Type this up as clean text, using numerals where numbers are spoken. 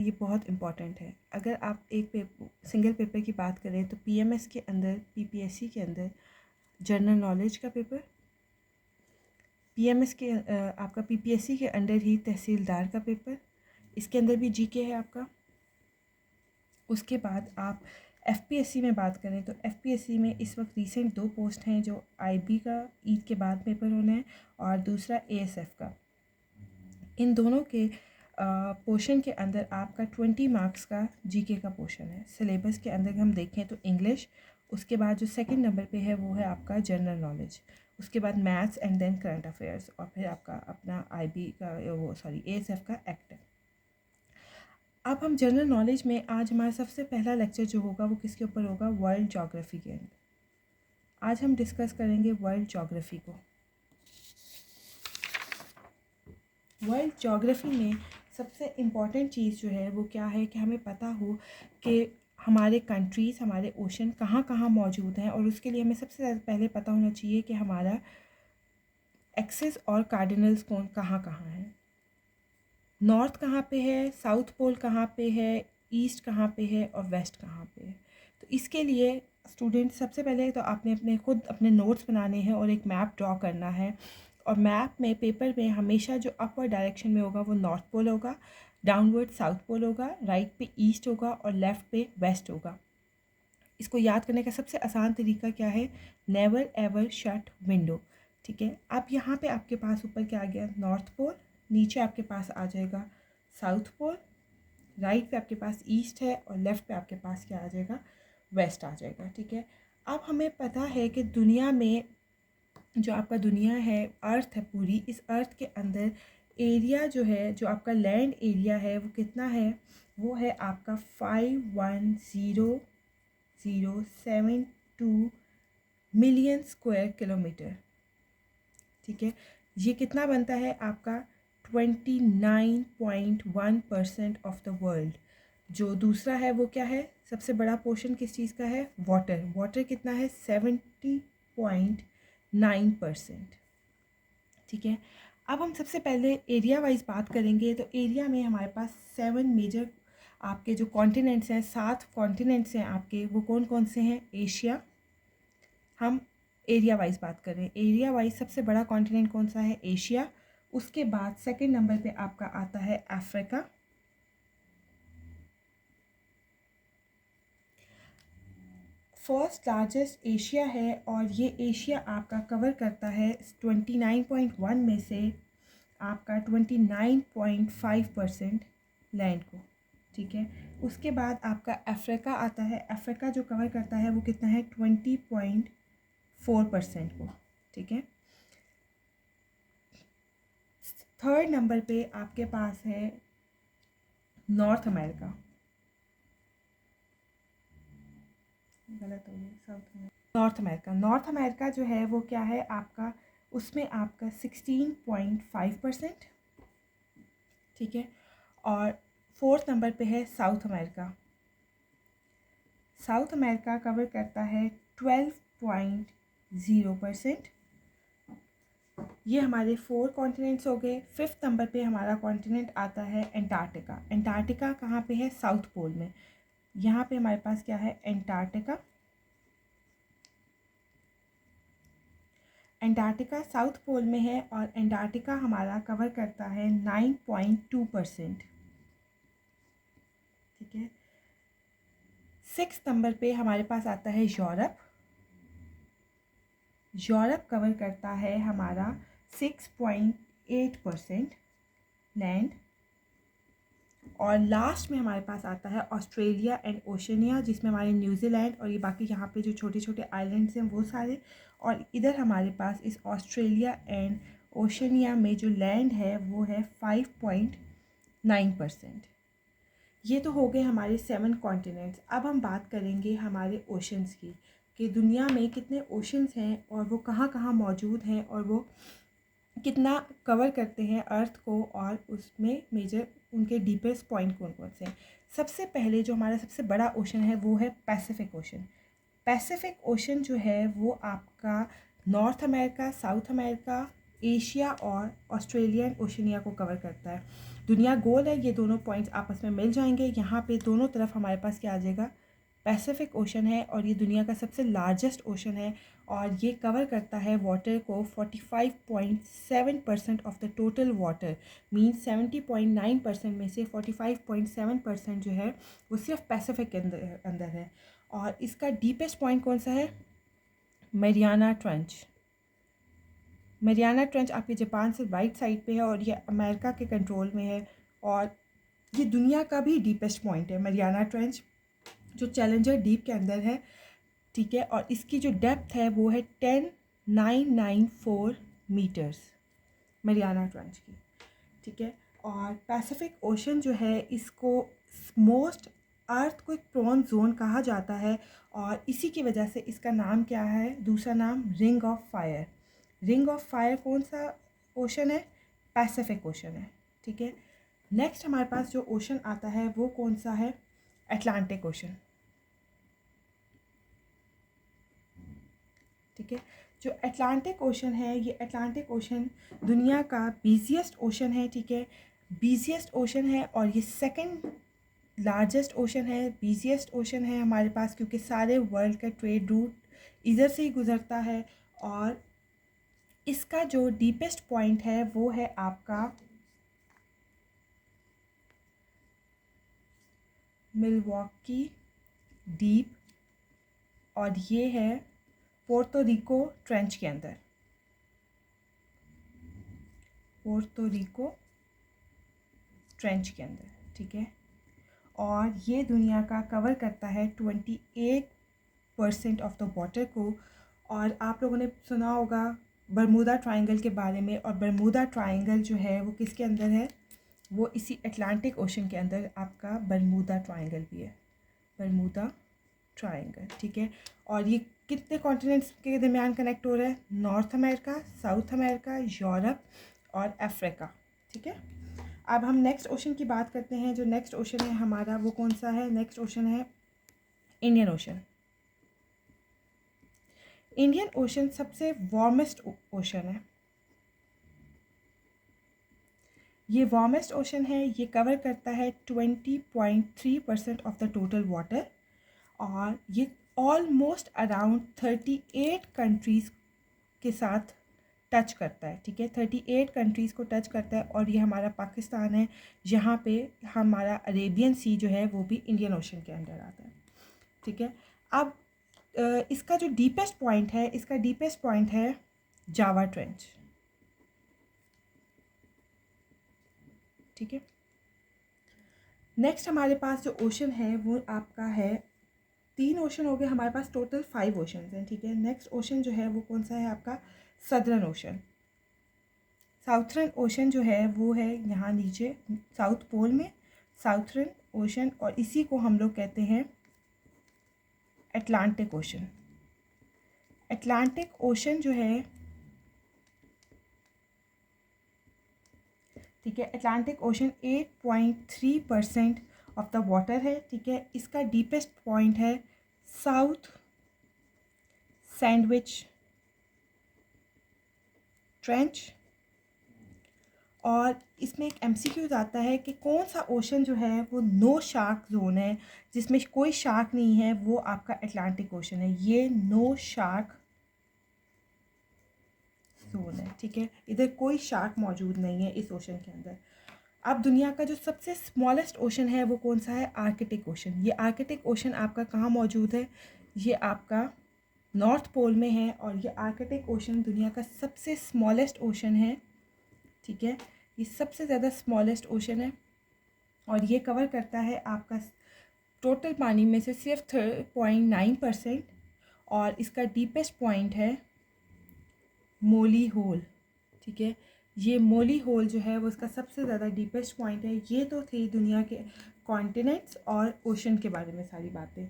ये बहुत इम्पॉर्टेंट है। अगर आप एक सिंगल पेपर की बात करें तो पीएमएस के अंदर, पीपीएससी के अंदर जनरल नॉलेज का पेपर, पीएमएस के आपका पीपीएससी के अंडर ही तहसीलदार का पेपर, इसके अंदर भी जीके है आपका। उसके बाद आप एफपीएससी में बात करें तो एफपीएससी में इस वक्त रिसेंट 2 पोस्ट हैं जो आईबी का ईद के बाद पेपर होना है और दूसरा एएसएफ का। इन दोनों के पोर्शन के अंदर आपका 20 मार्क्स का जीके का पोर्शन है। सिलेबस के अंदर हम देखें तो इंग्लिश, उसके बाद जो सेकंड नंबर पे है वो है आपका जनरल नॉलेज, उसके बाद maths and then current affairs, और फिर आपका अपना आईबी का एएसएफ का एक्ट है। अब हम जनरल नॉलेज में आज हमारा सबसे पहला लेक्चर जो होगा वो किसके ऊपर होगा? वर्ल्ड ज्योग्राफी के अंदर। आज हम डिस्कस करेंगे वर्ल्ड ज्योग्राफी को। वर्ल्ड ज्योग्राफी में सबसे इम्पॉर्टेंट चीज़ जो है वो क्या है कि हमें पता हो कि हमारे कंट्रीज़, हमारे ओशन कहाँ कहाँ मौजूद हैं, और उसके लिए हमें सबसे पहले पता होना चाहिए कि हमारा एक्सिस और कार्डिनल्स कौन कहाँ कहाँ हैं, नॉर्थ कहाँ पे है, साउथ पोल कहाँ पे है, ईस्ट कहाँ पे है और वेस्ट कहाँ पे है। तो इसके लिए स्टूडेंट सबसे पहले तो आपने अपने नोट्स बनाने हैं और एक मैप ड्रॉ करना है, और मैप में पेपर में हमेशा जो अपवर्ड डायरेक्शन में होगा वो नॉर्थ पोल होगा, डाउनवर्ड साउथ पोल होगा, राइट पे ईस्ट होगा और लेफ़्ट पे वेस्ट होगा। इसको याद करने का सबसे आसान तरीका क्या है? Never ever shut window. ठीक है, अब यहाँ पे आपके पास ऊपर क्या आ गया? नॉर्थ पोल, नीचे आपके पास आ जाएगा साउथ पोल, राइट पे आपके पास ईस्ट है और लेफ़्ट पे आपके पास क्या आ जाएगा? वेस्ट आ जाएगा। ठीक है, अब हमें पता है कि दुनिया में जो आपका दुनिया है, अर्थ है पूरी, इस अर्थ के अंदर एरिया जो है, जो आपका लैंड एरिया है वो कितना है? वो है आपका 510072 मिलियन स्क्वायर किलोमीटर। ठीक है, ये कितना बनता है आपका? 29.1% ऑफ द वर्ल्ड। जो दूसरा है वो क्या है? सबसे बड़ा पोर्शन किस चीज़ का है? वाटर। वाटर कितना है? 70.9%। ठीक है, अब हम सबसे पहले एरिया वाइज बात करेंगे तो एरिया में हमारे पास 7 मेजर आपके जो कॉन्टिनेंट्स हैं, 7 कॉन्टिनेंट्स हैं आपके, वो कौन कौन से हैं? एशिया, हम एरिया वाइज बात करें, एरिया वाइज सबसे बड़ा कॉन्टिनेंट कौन सा है? एशिया। उसके बाद सेकंड नंबर पे आपका आता है अफ्रीका, फर्स्ट लार्जेस्ट एशिया है, और ये एशिया आपका कवर करता है 29.1 में से आपका 29.5% लैंड को। ठीक है, उसके बाद आपका अफ्रीका आता है, अफ्रीका जो कवर करता है वो कितना है? 20.4% को। ठीक है, थर्ड नंबर पे आपके पास है नॉर्थ अमेरिका, गलत हो गया, south America, north America. North America जो है वो क्या है आपका? उसमें आपका 16.5%। ठीक है, और फोर्थ नंबर पे है south America. South America cover करता है 12.0%। ये हमारे 4 कॉन्टिनेंट्स हो गए। फिफ्थ नंबर पे हमारा कॉन्टिनेंट आता है एंटार्क्टिका। एंटार्क्टिका कहाँ पे है? साउथ पोल में। यहाँ पे हमारे पास क्या है? एंटार्क्टिका। एंटार्क्टिका साउथ पोल में है और एंटार्क्टिका हमारा कवर करता है 9.2%। ठीक है, सिक्स नंबर पे हमारे पास आता है यूरोप। यूरोप कवर करता है हमारा 6.8% लैंड, और लास्ट में हमारे पास आता है ऑस्ट्रेलिया एंड ओशनिया, जिसमें हमारे न्यूजीलैंड और ये बाकी यहाँ पे जो छोटे छोटे आइलैंड्स हैं वो सारे, और इधर हमारे पास इस ऑस्ट्रेलिया एंड ओशनिया में जो लैंड है वो है 5.9%। ये तो हो गए हमारे 7 कॉन्टिनेंट्स। अब हम बात करेंगे हमारे ओशंस की, कि दुनिया में कितने ओशंस हैं और वो कहाँ कहाँ मौजूद हैं और वो कितना कवर करते हैं अर्थ को, और उसमें मेजर उनके डीपेस्ट पॉइंट कौन कौन से हैं। सबसे पहले जो हमारा सबसे बड़ा ओशन है वो है पैसिफिक ओशन। पैसिफिक ओशन जो है वो आपका north America, south America, Asia और ऑस्ट्रेलिया एंड ओशनिया को कवर करता है। दुनिया गोल है, ये दोनों पॉइंट्स आपस में मिल जाएंगे। यहाँ पे दोनों तरफ हमारे पास क्या आ जाएगा, पैसिफिक ओशन है, और ये दुनिया का सबसे लार्जेस्ट ओशन है, और ये कवर करता है वाटर को 45.7% of the total water, means 70.9% में से 45.7% जो है वो सिर्फ पैसिफिक के अंदर है। और इसका डीपेस्ट पॉइंट कौन सा है, मैरियाना ट्रेंच। मैरियाना ट्रेंच आपके जापान से राइट साइड पे है, और ये अमेरिका के कंट्रोल में है, और ये दुनिया का भी डीपेस्ट पॉइंट है मैरियाना ट्रेंच, जो चैलेंजर डीप के अंदर है, ठीक है। और इसकी जो डेप्थ है वो है 10,994 मीटर्स मैरियाना ट्रेंच की, ठीक है। और पैसिफिक ओशन जो है इसको मोस्ट अर्थक्वेक प्रोन जोन कहा जाता है, और इसी की वजह से इसका नाम क्या है, दूसरा नाम ring of fire. Ring of fire कौन सा ओशन है, पैसिफिक ओशन है, ठीक है। नेक्स्ट हमारे पास जो ओशन आता है वो कौन सा है, अटलांटिक ओशन, ठीक है। जो अटलांटिक ओशन है, ये अटलांटिक ओशन दुनिया का बिजिएस्ट ओशन है, ठीक है, बिजिएस्ट ओशन है, और ये सेकंड लार्जेस्ट ओशन है। बिजिएस्ट ओशन है हमारे पास क्योंकि सारे वर्ल्ड का ट्रेड रूट इधर से ही गुजरता है, और इसका जो डीपेस्ट पॉइंट है वो है आपका मिल्वॉकी डीप, और ये है पोर्तो रिको ट्रेंच के अंदर, पोर्तो रिको ट्रेंच के अंदर, ठीक है। और ये दुनिया का कवर करता है 28% ऑफ द वाटर को। और आप लोगों ने सुना होगा बरमूदा ट्रायंगल के बारे में, और बरमूदा ट्रायंगल जो है वो किसके अंदर है, वो इसी अटलांटिक ओशन के अंदर आपका बरमूदा ट्रायंगल भी है, बरमूदा ट्रायंगल, ठीक है। और ये कितने कॉन्टिनेंट्स के दरमियान कनेक्ट हो रहा है, north America, south America, Europe और अफ्रीका, ठीक है। अब हम नेक्स्ट ओशन की बात करते हैं। जो नेक्स्ट ओशन है हमारा वो कौन सा है, नेक्स्ट ओशन है इंडियन ओशन। इंडियन ओशन सबसे वार्मेस्ट ओशन है, ये वार्मेस्ट ओशन है, ये कवर करता है 20.3% ऑफ द टोटल वाटर, और ये ऑलमोस्ट अराउंड 38 कंट्रीज़ के साथ टच करता है, ठीक है, 38 कंट्रीज़ को टच करता है। और ये हमारा पाकिस्तान है, यहाँ पे हमारा अरेबियन सी जो है वो भी इंडियन ओशन के अंदर आता है, ठीक है। अब इसका जो डीपेस्ट पॉइंट है, इसका डीपेस्ट पॉइंट है जावा ट्रेंच, ठीक है। नेक्स्ट हमारे पास जो ओशन है वो आपका है, 3 ओशन हो गए हमारे पास, टोटल 5 ओशन हैं, ठीक है। नेक्स्ट ओशन जो है वो कौन सा है आपका, सदर्न ओशन। साउथर्न ओशन जो है वो है यहाँ नीचे साउथ पोल में, साउथर्न ओशन, और इसी को हम लोग कहते हैं अटलांटिक ओशन। अटलांटिक ओशन जो है, ठीक है, Atlantic ocean 8.3% of the water है, ठीक है। इसका डीपेस्ट पॉइंट है साउथ सैंडविच ट्रेंच। और इसमें एक एमसीक्यूज आता है कि कौन सा ओशन जो है वो नो शार्क जोन है, जिसमें कोई शार्क नहीं है, वो आपका अटलांटिक ओशन है। ये नो शार्क जोन है, ठीक है, इधर कोई शार्क मौजूद नहीं है इस ओशन के अंदर। अब दुनिया का जो सबसे स्मॉलेस्ट ओशन है वो कौन सा है, आर्कटिक ओशन। ये आर्कटिक ओशन आपका कहाँ मौजूद है, ये आपका नॉर्थ पोल में है, और ये आर्कटिक ओशन दुनिया का सबसे स्मॉलेस्ट ओशन है, ठीक है। ये सबसे ज़्यादा स्मॉलेस्ट ओशन है, और ये कवर करता है आपका टोटल पानी में से सिर्फ 3.9%, और इसका डीपेस्ट पॉइंट है मोली होल, ठीक है। ये मोली होल जो है वो इसका सबसे ज़्यादा डीपेस्ट पॉइंट है। ये तो थी दुनिया के कॉन्टिनेंट्स और ओशन के बारे में सारी बातें।